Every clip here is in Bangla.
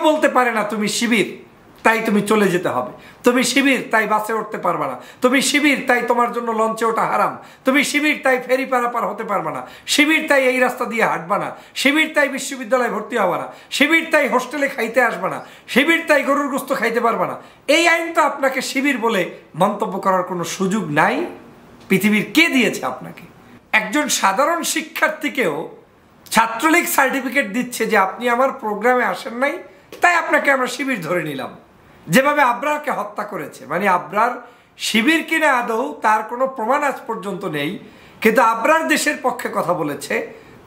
বলতে পারে না তুমি শিবির তাই তুমি চলে যেতে হবে, তুমি শিবির তাই বাসে উঠতে পারবে না, তুমি শিবির তাই তোমার জন্য লঞ্চে ওঠা হারাম, তুমি শিবির তাই ফেরি পারাপার হতে পারবে না, শিবির তাই এই রাস্তা দিয়ে হাঁটবা না, শিবির তাই বিশ্ববিদ্যালয়ে ভর্তি হবা না, শিবির তাই হোস্টেলে খাইতে আসবে না, শিবির তাই গরুর গোস্ত খাইতে পারবে না। এই আইনটা আপনাকে শিবির বলে মন্তব্য করার কোনো সুযোগ নাই। পৃথিবীর কে দিয়েছে আপনাকে? একজন সাধারণ শিক্ষার্থীকেও ছাত্রলীগ সার্টিফিকেট দিচ্ছে যে আপনি আমার প্রোগ্রামে আসেন নাই, তাই আপনাকে আমরা শিবির ধরে নিলাম। যেভাবে আবরারকে হত্যা করেছে, মানে আবরার শিবির কিনা আদৌ তার কোনো প্রমাণ আজ পর্যন্ত নেই, কিন্তু আবরার দেশের পক্ষে কথা বলেছে,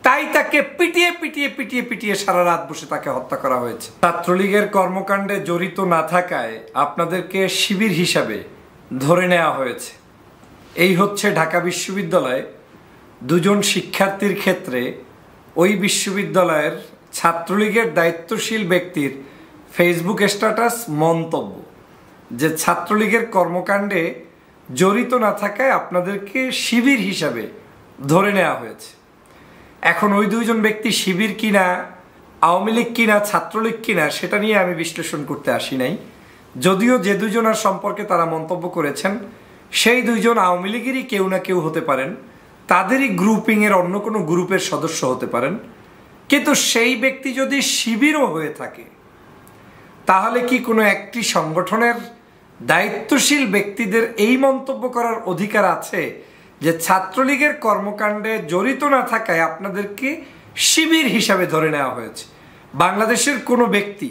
তাই তাকে পিটিয়ে পিটিয়ে পিটিয়ে পিটিয়ে সারা রাত বসে তাকে হত্যা করা হয়েছে। ছাত্রলীগের কর্মকাণ্ডে জড়িত না থাকায় আপনাদেরকে শিবির হিসাবে ধরে নেওয়া হয়েছে। এই হচ্ছে ঢাকা বিশ্ববিদ্যালয়ে দুজন শিক্ষার্থীর ক্ষেত্রে ওই বিশ্ববিদ্যালয়ের ছাত্রলীগের দায়িত্বশীল ব্যক্তির ফেসবুক স্ট্যাটাস মন্তব্য, যে ছাত্রলীগের কর্মকাণ্ডে জড়িত না থাকায় আপনাদেরকে শিবির হিসাবে ধরে নেওয়া হয়েছে। এখন ওই দুইজন ব্যক্তি শিবির কিনা, আওয়ামী লীগ কিনা, ছাত্রলীগ কিনা, সেটা নিয়ে আমি বিশ্লেষণ করতে আসি নাই। যদিও যে দুইজনের সম্পর্কে তারা মন্তব্য করেছেন সেই দুইজন আওয়ামী লীগেরই কেউ না কেউ হতে পারেন, তাদেরই গ্রুপিংয়ের অন্য কোনো গ্রুপের সদস্য হতে পারেন। কিন্তু সেই ব্যক্তি যদি শিবিরও হয়ে থাকে, তাহলে কি কোনো একটি সংগঠনের দায়িত্বশীল ব্যক্তিদের এই মন্তব্য করার অধিকার আছে যে ছাত্রলীগের কর্মকাণ্ডে জড়িত না থাকায় আপনাদেরকে শিবির হিসাবে ধরে নেওয়া হয়েছে? বাংলাদেশের কোনো ব্যক্তি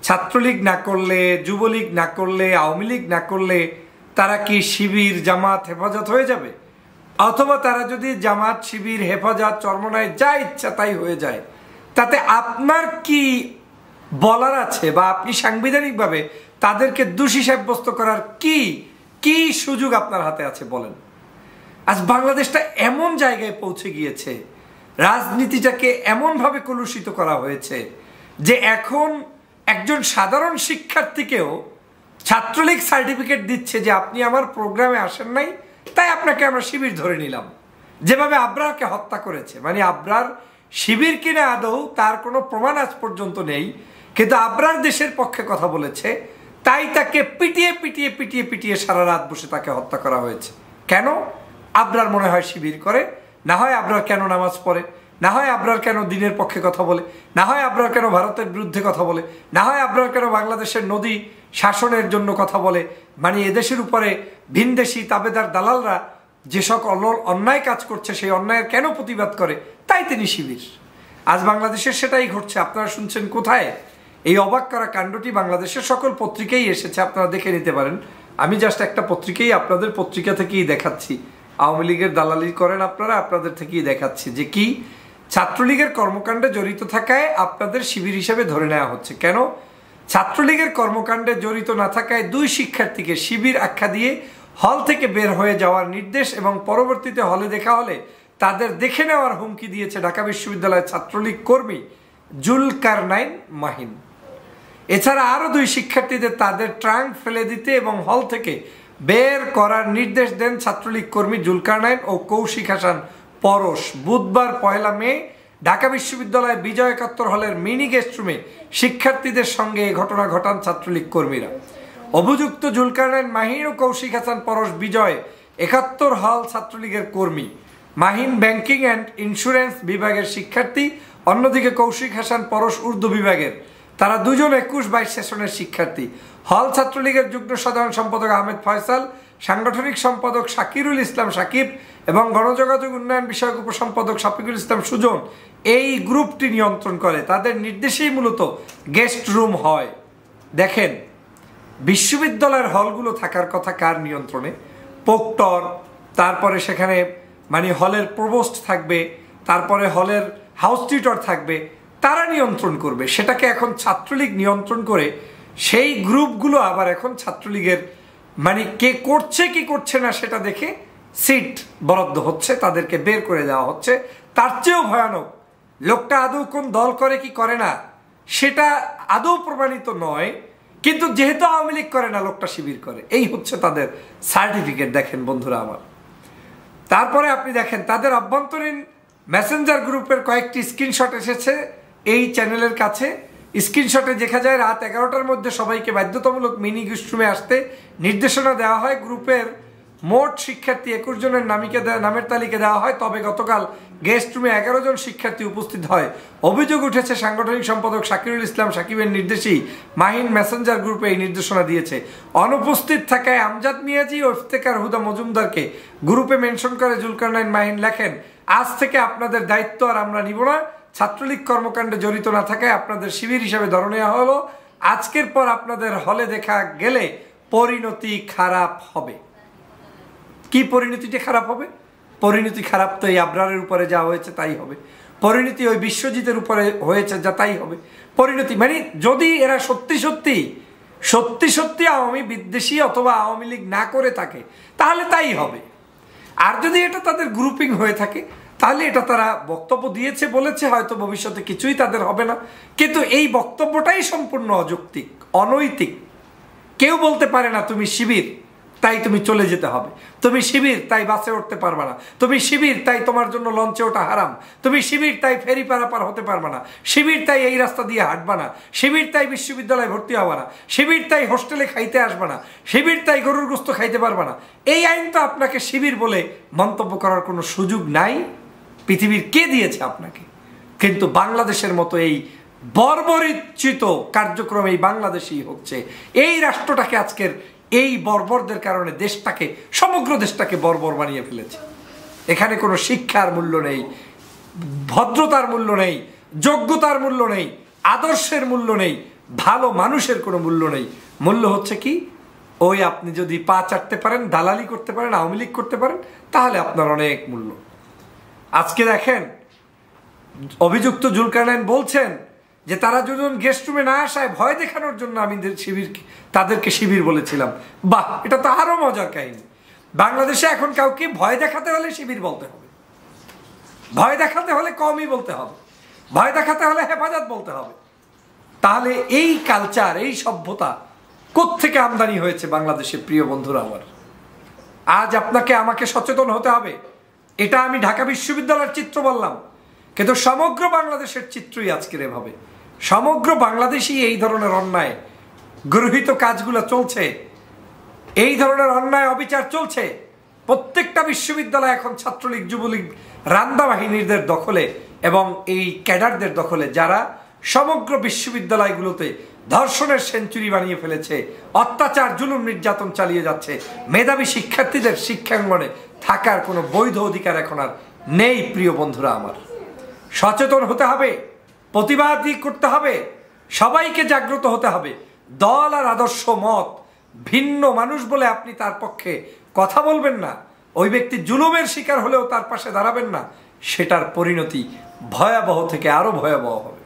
ছাত্রলীগ না করলে, যুবলীগ না করলে, আওয়ামী লীগ না করলে তারা কি শিবির, জামাত, হেফাজত হয়ে যাবে? অথবা তারা যদি জামাত, শিবির, হেফাজত, চরমনায় যা ইচ্ছা তাই হয়ে যায়, তাতে আপনার কি বলার আছে? বা আপনি সাংবিধানিকভাবে তাদেরকে দোষী সাব্যস্ত করার কি সুযোগ আপনার হাতে আছে বলেন? আজ বাংলাদেশটা এমন জায়গায় পৌঁছে গিয়েছে, রাজনীতিটাকে এমনভাবে কলুষিত করা হয়েছে যে এখন একজন সাধারণ শিক্ষার্থীকেও ছাত্রলীগ সার্টিফিকেট দিচ্ছে যে আপনি আমার প্রোগ্রামে আসেন নাই, তাই আপনাকে আমরা শিবির ধরে নিলাম। যেভাবে আবরারকে হত্যা করেছে, মানে আবরার শিবির কিনা আদৌ তার কোনো প্রমাণ আজ পর্যন্ত নেই, কিন্তু আবরার দেশের পক্ষে কথা বলেছে, তাই তাকে পিটিয়ে পিটিয়ে পিটিয়ে পিটিয়ে সারা রাত বসে তাকে হত্যা করা হয়েছে। কেন? আবরার মনে হয় শিবির করে, না হয় আবরার কেন নামাজ পড়ে, না হয় আবরার কেন দিনের পক্ষে কথা বলে, না হয় আবরার কেন ভারতের বিরুদ্ধে কথা বলে, না হয় আবরার কেন বাংলাদেশের নদী শাসনের জন্য কথা বলে, মানে এদেশের উপরে ভিনদেশি তাবেদার দালালরা যে সকল অন্যায় কাজ করছে সেই অন্যায়ের কেন প্রতিবাদ করে, তাই তিনি শিবির। আজ বাংলাদেশের সেটাই ঘটছে। আপনারা শুনছেন কোথায়? এই অবাক করা কাণ্ডটি বাংলাদেশের সকল পত্রিকায় এসেছে, আপনারা দেখে নিতে পারেন। আমি জাস্ট একটা পত্রিকাই আপনাদের পত্রিকা থেকেই দেখাচ্ছি। আওয়ামী লীগের দালালি করেন আপনারা, আপনাদের থেকেই দেখাচ্ছি যে কি ছাত্রলীগের কর্মকাণ্ডে জড়িত থাকায় আপনাদের শিবির হিসেবে ধরে নেওয়া হচ্ছে। কেন? ছাত্রলীগের কর্মকাণ্ডে জড়িত না থাকায় দুই শিক্ষার্থীকে শিবির আখ্যা দিয়ে হল থেকে বের হয়ে যাওয়ার নির্দেশ এবং পরবর্তীতে হলে দেখা হলে তাদের দেখে নেওয়ার হুমকি দিয়েছে ঢাকা বিশ্ববিদ্যালয়ের ছাত্রলীগ কর্মী জুলকারনাইন মাহিন। এছাড়া আরও দুই শিক্ষার্থীদের তাদের ট্রাঙ্ক ফেলে দিতে এবং হল থেকে বের করার নির্দেশ দেন ছাত্রলীগ কর্মী জুলকারনাইন ও কৌশিক হাসান পরশ। বুধবার 1 মে ঢাকা বিশ্ববিদ্যালয়ের বিজয় 71 হলের মিনি গেস্ট রুমে শিক্ষার্থীদের সঙ্গে এই ঘটনা ঘটান ছাত্রলীগ কর্মীরা। অভিযুক্ত জুলকারনাইন মাহিন ও কৌশিক হাসান পরশ বিজয় 71 হল ছাত্রলীগের কর্মী। মাহিন ব্যাংকিং অ্যান্ড ইন্স্যুরেন্স বিভাগের শিক্ষার্থী, অন্যদিকে কৌশিক হাসান পরশ উর্দু বিভাগের। তারা দুজন 21-22 সেশনের শিক্ষার্থী। হল ছাত্রলীগের যুগ্ম সাধারণ সম্পাদক আহমেদ ফয়সাল, সাংগঠনিক সম্পাদক শাকিরুল ইসলাম সাকিব এবং গণযোগাযোগ উন্নয়ন বিষয়ক উপসম্পাদক শফিকুল ইসলাম সুজন এই গ্রুপটি নিয়ন্ত্রণ করে। তাদের নির্দেশেই মূলত গেস্ট রুম হয়। দেখেন, বিশ্ববিদ্যালয়ের হলগুলো থাকার কথা কার নিয়ন্ত্রণে? প্রক্টর, তারপরে সেখানে মানে হলের প্রভোস্ট থাকবে, তারপরে হলের হাউস টিউটর থাকবে, তারা নিয়ন্ত্রণ করবে। সেটাকে এখন ছাত্রলীগ নিয়ন্ত্রণ করে সেই গ্রুপগুলো আবার এখন ছাত্রলীগের মানে কে করছে কি করছে না সেটা দেখে সিট বরাদ্দ হচ্ছে, তাদেরকে বের করে দেওয়া হচ্ছে। তার চেয়েও ভয়ানক, লোকটা আদৌ কোন দল করে কি করে না সেটা আদৌ প্রমাণিত নয়, কিন্তু যেহেতু আওয়ামী লীগ করে না, লোকটা শিবির করে, এই হচ্ছে তাদের সার্টিফিকেট। দেখেন বন্ধুরা আমার, তারপরে আপনি দেখেন তাদের অভ্যন্তরীণ মেসেঞ্জার গ্রুপের কয়েকটি স্ক্রিনশট এসেছে এই চ্যানেলের কাছে। স্ক্রিনশটে দেখা যায় রাত 11টার মধ্যে সবাইকে বাধ্যতামূলক মিনি গেস্ট রুমে আসতে নির্দেশনা দেওয়া হয়। গ্রুপের মোট শিক্ষার্থী 21 জনের নামের তালিকা দেওয়া হয়, তবে গতকাল গেস্ট রুমে 11 জন শিক্ষার্থী উপস্থিত হয়। অভিযোগ উঠেছে সাংগঠনিক সম্পাদক শাকিরুল ইসলাম সাকিবের নির্দেশেই মাহিন মেসেঞ্জার গ্রুপে এই নির্দেশনা দিয়েছে। অনুপস্থিত থাকায় আমজাদ মিয়াজি ও ইফতেখার হুদা মজুমদারকে গ্রুপে মেনশন করে জুলকারনাইন মাহিন লেখেন, আজ থেকে আপনাদের দায়িত্ব আর আমরা নিব না। ছাত্রলীগ কর্মকাণ্ডে জড়িত না থাকায় আপনাদের শিবির হিসাবে ধরে নেওয়া হলো। আজকের পর আপনাদের হলে দেখা গেলে পরিণতি খারাপ হবে। কি পরিণতিটা খারাপ হবে? পরিণতি খারাপ তো এই আবরারের উপরে যা হয়েছে তাই হবে। পরিণতি ওই বিশ্বজিতের উপরে হয়েছে যা তাই হবে। পরিণতি মানে যদি এরা সত্যি সত্যি আওয়ামী বিদ্বেষী অথবা আওয়ামী লীগ না করে থাকে তাহলে তাই হবে। আর যদি এটা তাদের গ্রুপিং হয়ে থাকে তাহলে এটা তারা বক্তব্য দিয়েছে বলেছে, হয়তো ভবিষ্যতে কিছুই তাদের হবে না, কিন্তু এই বক্তব্যটাই সম্পূর্ণ অযৌক্তিক, অনৈতিক। কেউ বলতে পারে না তুমি শিবির তাই তুমি চলে যেতে হবে, তুমি শিবির তাই বাসে উঠতে পারবে না, তুমি শিবির তাই তোমার জন্য লঞ্চে ওঠা হারাম, তুমি শিবির তাই ফেরি পারাপার হতে পারবে না, শিবির তাই এই রাস্তা দিয়ে হাঁটবা না, শিবির তাই বিশ্ববিদ্যালয়ে ভর্তি হবা না, শিবির তাই হোস্টেলে খাইতে আসবা না, শিবির তাই গরুর গোস্ত খাইতে পারবা না। এই আইন তো আপনাকে শিবির বলে মন্তব্য করার কোনো সুযোগ নাই। পৃথিবীর কে দিয়েছে আপনাকে? কিন্তু বাংলাদেশের মতো এই বর্বরিচিত কার্যক্রম এই বাংলাদেশেই হচ্ছে। এই রাষ্ট্রটাকে আজকের এই বর্বরদের কারণে দেশটাকে, সমগ্র দেশটাকে বর্বর বানিয়ে ফেলেছে। এখানে কোনো শিক্ষার মূল্য নেই, ভদ্রতার মূল্য নেই, যোগ্যতার মূল্য নেই, আদর্শের মূল্য নেই, ভালো মানুষের কোনো মূল্য নেই। মূল্য হচ্ছে কি, ওই আপনি যদি পা চাটতে পারেন, দালালি করতে পারেন, আওয়ামী লীগ করতে পারেন, তাহলে আপনার অনেক মূল্য। আজকে দেখেন অভিযুক্ত জুলকারনাইন বলছেন যে তারা যখন গেস্ট রুমে না আসায় ভয় দেখানোর জন্য আমি তাদেরকে শিবির বলেছিলাম। বাহ, এটা তো আরো মজার কাহিনী। বাংলাদেশে এখন কাউকে ভয় দেখাতে হলে শিবির বলতে হবে, ভয় দেখাতে হলে কমই বলতে হবে, ভয় দেখাতে হলে হেফাজত বলতে হবে। তাহলে এই কালচার, এই সভ্যতা কোত্থেকে আমদানি হয়েছে বাংলাদেশে? প্রিয় বন্ধুরা আমার, আজ আপনাকে আমাকে সচেতন হতে হবে। এটা আমি ঢাকা বিশ্ববিদ্যালয়ের চিত্র বললাম, কিন্তু সমগ্র বাংলাদেশের চিত্রই আজকের এভাবে। সমগ্র বাংলাদেশই এই ধরনের অন্যায় গৃহীত কাজগুলো চলছে, এই ধরনের অন্যায় অবিচার চলছে। প্রত্যেকটা বিশ্ববিদ্যালয় এখন ছাত্রলীগ, যুবলীগ, রান্দা বাহিনীদের দখলে এবং এই ক্যাডারদের দখলে, যারা সমগ্র বিশ্ববিদ্যালয়গুলোতে ধর্ষণের সেঞ্চুরি বানিয়ে ফেলেছে, অত্যাচার, জুলুম, নির্যাতন চালিয়ে যাচ্ছে। মেধাবী শিক্ষার্থীদের শিক্ষাঙ্গনে থাকার কোনো বৈধ অধিকার এখন আর নেই। প্রিয় বন্ধুরা আমার, সচেতন হতে হবে, প্রতিবাদী করতে হবে, সবাইকে জাগ্রত হতে হবে। দল আর আদর্শ মত ভিন্ন মানুষ বলে আপনি তার পক্ষে কথা বলবেন না, ওই ব্যক্তি জুলুমের শিকার হলেও তার পাশে দাঁড়াবেন না, সেটার পরিণতি ভয়াবহ থেকে আরো ভয়াবহ হবে।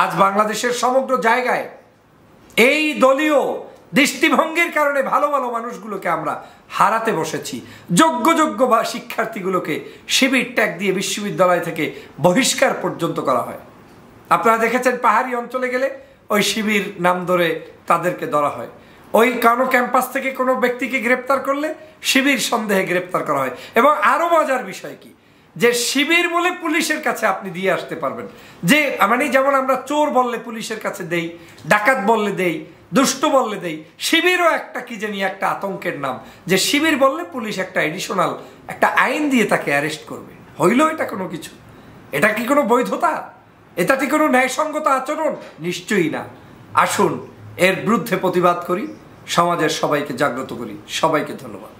আজ বাংলাদেশের সমগ্র জায়গায় এই দলীয় দৃষ্টিভঙ্গির কারণে ভালো ভালো মানুষগুলোকে আমরা হারাতে বসেছি। যোগ্য শিক্ষার্থীগুলোকে শিবির ট্যাগ দিয়ে বিশ্ববিদ্যালয় থেকে বহিষ্কার পর্যন্ত করা হয়। আপনারা দেখেছেন পাহাড়ি অঞ্চলে গেলে ওই শিবির নাম ধরে তাদেরকে ধরা হয়। ওই কোনো ক্যাম্পাস থেকে কোনো ব্যক্তিকে গ্রেপ্তার করলে শিবির সন্দেহে গ্রেপ্তার করা হয়। এবং আরো মজার বিষয় কি, যে শিবির বলে পুলিশের কাছে আপনি দিয়ে আসতে পারবেন। যে মানে যেমন আমরা চোর বললে পুলিশের কাছে দেই, ডাকাত বললে দেই, দুষ্ট বললে দেই, শিবিরও একটা কি জানি একটা আতঙ্কের নাম, যে শিবির বললে পুলিশ একটা এডিশনাল একটা আইন দিয়ে তাকে অ্যারেস্ট করবে। হইল এটা কোনো কিছু? এটা কি কোনো বৈধতা? এটা কি কোনো ন্যায়সঙ্গত আচরণ? নিশ্চয়ই না। আসুন এর বিরুদ্ধে প্রতিবাদ করি, সমাজের সবাইকে জাগ্রত করি। সবাইকে ধন্যবাদ।